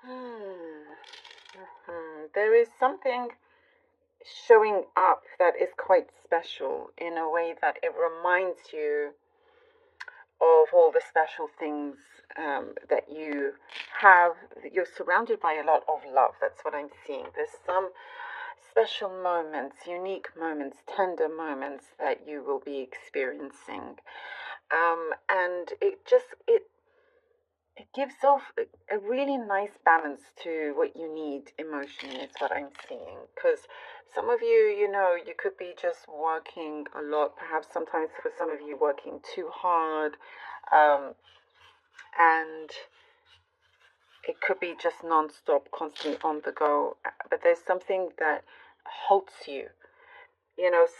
Hmm. There is something showing up that is quite special in a way that it reminds you of all the special things that you have. You're surrounded by a lot of love. That's what I'm seeing. There's some special moments, unique moments, tender moments that you will be experiencing. And it gives off a really nice balance to what you need emotionally, is what I'm seeing. Because some of you, you could be just working a lot, perhaps sometimes for some of you, working too hard. Um, and it could be just non-stop, constantly on the go. But there's something that halts you,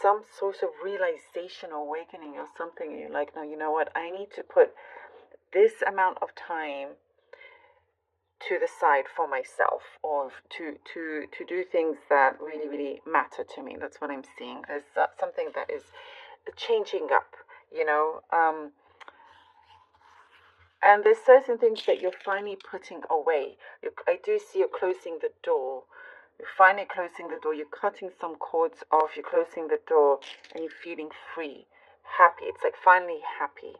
some sort of realization, awakening, or something. You're like, no, you know what? I need to put this amount of time to the side for myself, or to do things that really really matter to me. That's what I'm seeing. There's something that is changing up, you know um and there's certain things that you're finally putting away. I do see you're closing the door. You're finally closing the door. You're cutting some cords off. You're closing the door, and you're feeling free, happy. It's like finally happy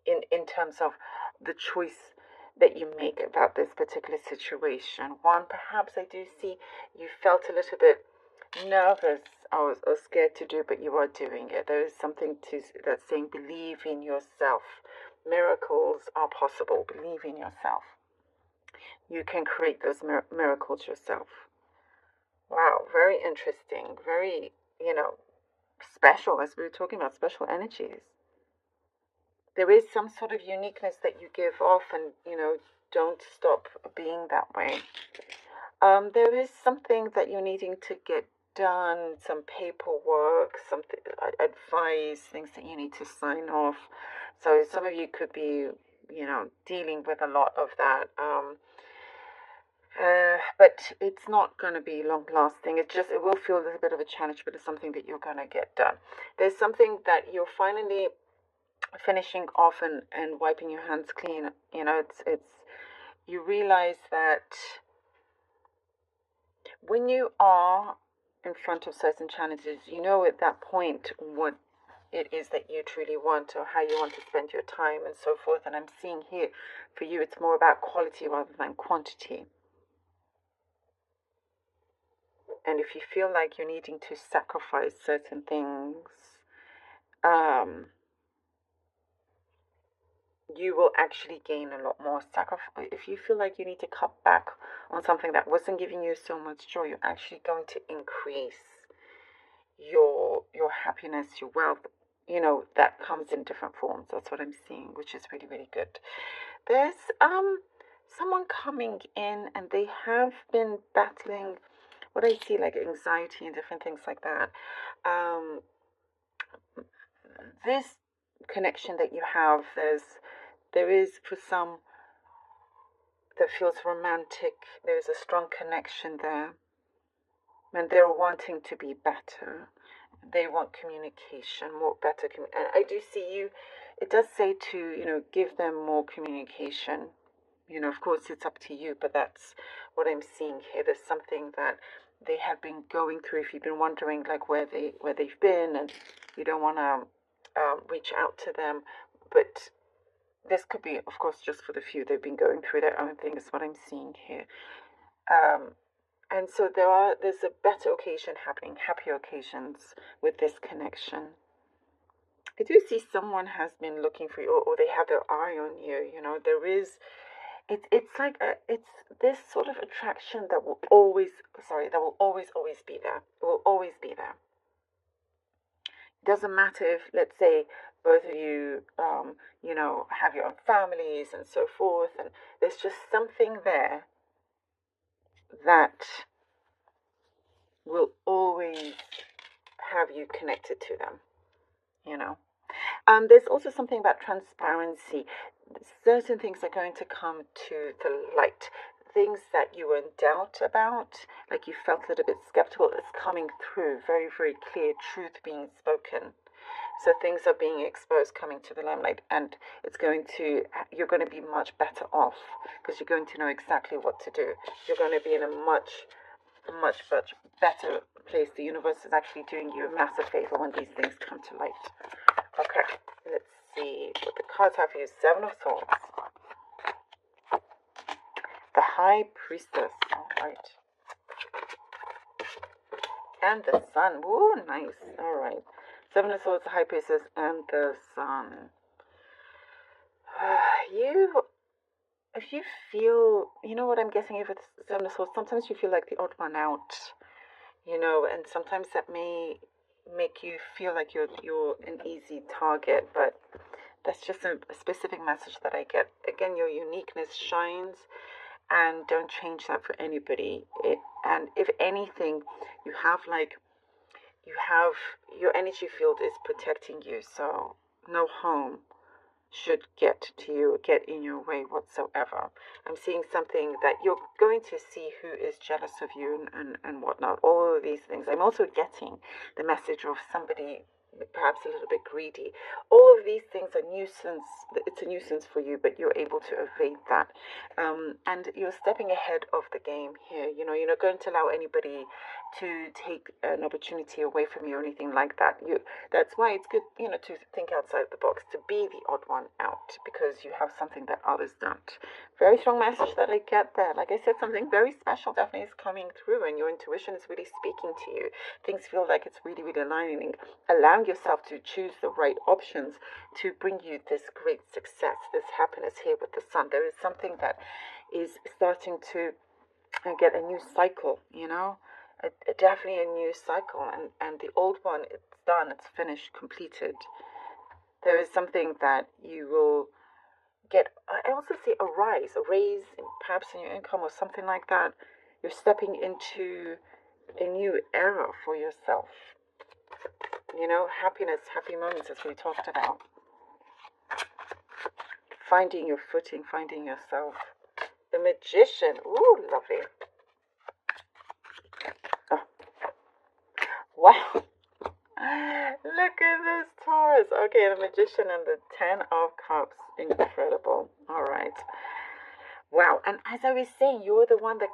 in terms of the choice that you make about this particular situation. One, perhaps I do see you felt a little bit nervous or scared to do, but you are doing it. There is something that's saying believe in yourself. Miracles are possible. Believe in yourself. You can create those miracles yourself. Wow, very interesting. Very, special, as we were talking about special energies. There is some sort of uniqueness that you give off, and don't stop being that way. There is something that you're needing to get done, some paperwork, something, advice, things that you need to sign off. So some of you could be, dealing with a lot of that. But it's not going to be long lasting. It will feel a little bit of a challenge, but it's something that you're going to get done. There's something that you're finally finishing off, and wiping your hands clean. You realize that when you are in front of certain challenges, at that point what it is that you truly want, or how you want to spend your time, and so forth. And I'm seeing here for you, it's more about quality rather than quantity. And if you feel like you're needing to sacrifice certain things, um, you will actually gain a lot more. Sacrifice. If you feel like you need to cut back on something that wasn't giving you so much joy, you're actually going to increase your happiness, your wealth. That comes in different forms. That's what I'm seeing, which is really really good. There's someone coming in, and they have been battling what I see, like anxiety and different things like that. Um, this connection that you have, there is, for some, that feels romantic. There's a strong connection there, and they're wanting to be better. They want communication, more better. And I do see you. It does say to give them more communication. Of course, it's up to you, but that's what I'm seeing here. There's something that they have been going through. If you've been wondering, like, where they've been, and you don't want to reach out to them, but this could be, of course, just for the few. They've been going through their own thing, is what I'm seeing here. Um, and so there's a better occasion happening, happier occasions with this connection. I do see someone has been looking for you, or they have their eye on you. There is, it's like it's this sort of attraction that will always be there. It will always be there. It doesn't matter if, let's say, both of you, have your own families and so forth, and there's just something there that will always have you connected to them. You know. There's also something about transparency. Certain things are going to come to the light. Things that you were in doubt about, like you felt a little bit skeptical, is coming through. Very, very clear truth being spoken. So things are being exposed, coming to the limelight, and you're going to be much better off because you're going to know exactly what to do. You're going to be in a much better place. The universe is actually doing you a massive favor when these things come to light. Okay, let's see what the cards have for you. Seven of Swords. The High Priestess. All right. And the Sun. Ooh, nice. All right. Seven of Swords, the High Priestess, and the Sun. If you feel, you know what I'm guessing, if it's Seven of Swords, sometimes you feel like the odd one out, and sometimes that may make you feel like you're an easy target, but that's just a specific message that I get. Again, your uniqueness shines, and don't change that for anybody. And if anything, you have your energy field is protecting you, so no harm should get to you, get in your way whatsoever. I'm seeing something that you're going to see who is jealous of you and whatnot, all of these things. I'm also getting the message of somebody perhaps a little bit greedy. All of these things are nuisance. It's a nuisance for you, but you're able to evade that. And you're stepping ahead of the game here. You're not going to allow anybody to take an opportunity away from you or anything like that. That's why it's good, to think outside the box, to be the odd one out, because you have something that others don't. Very strong message that I get there. Like I said, something very special definitely is coming through, and your intuition is really speaking to you. Things feel like it's really, really aligning. Allowing yourself to choose the right options to bring you this great success, this happiness here with the Sun. There is something that is starting to get a new cycle, definitely a new cycle, and the old one, it's done, it's finished, completed. There is something that you will get. I also see a raise perhaps in your income or something like that. You're stepping into a new era for yourself. Happiness, happy moments, as we talked about. Finding your footing, finding yourself. The Magician. Ooh, lovely. Oh. Wow. Look at this, Taurus. Okay, the Magician and the 10 of Cups. Incredible. All right. Wow. And as I was saying, you're the one that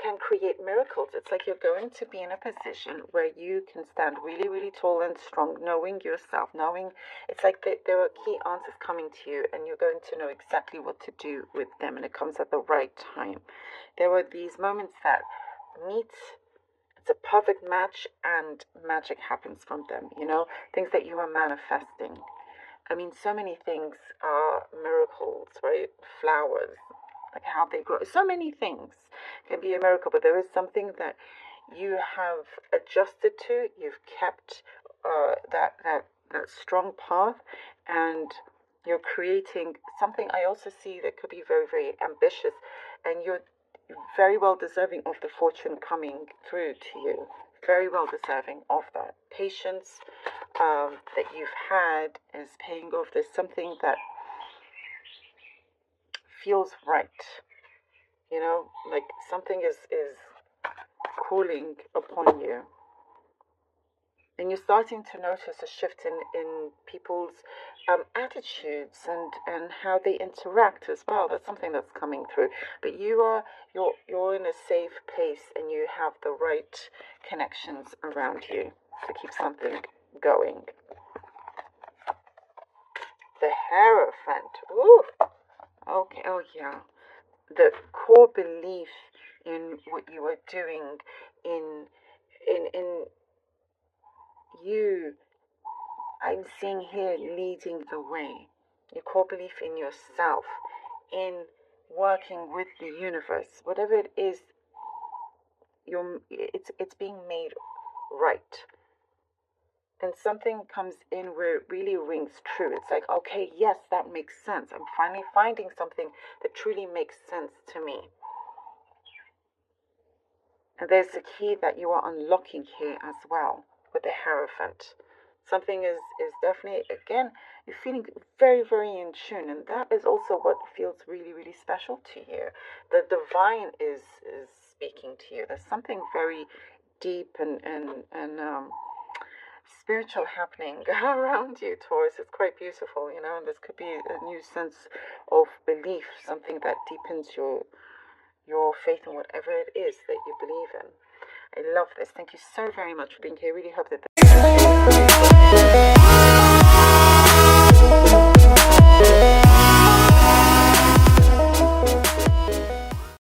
can create miracles. It's like you're going to be in a position where you can stand really, really tall and strong, knowing yourself, it's like there are key answers coming to you, and you're going to know exactly what to do with them, and it comes at the right time. There are these moments that meet. It's a perfect match, and magic happens from them, things that you are manifesting. I mean, so many things are miracles, right? Flowers, like how they grow. So many things can be a miracle, but there is something that you have adjusted to. You've kept that strong path, and you're creating something. I also see that could be very, very ambitious, and you're very well deserving of the fortune coming through to you. Very well deserving of that. Patience that you've had is paying off. There's something that feels right. Like something is calling upon you. And you're starting to notice a shift in people's attitudes and how they interact as well. That's something that's coming through. But you're in a safe place, and you have the right connections around you to keep something going. The Hierophant. Ooh. Okay. Oh yeah. The core belief in what you are doing, in you, I'm seeing here, leading the way. Your core belief in yourself, in working with the universe, whatever it is, it's being made right. And something comes in where it really rings true. It's like, okay, yes, that makes sense. I'm finally finding something that truly makes sense to me. And there's a key that you are unlocking here as well with the Hierophant. Something is definitely, again, you're feeling very, very in tune. And that is also what feels really, really special to you. The divine is speaking to you. There's something very deep and spiritual happening around you, Taurus. It's quite beautiful, you know. This could be a new sense of belief, something that deepens your faith in whatever it is that you believe in. I love this. Thank you so very much for being here. I really hope that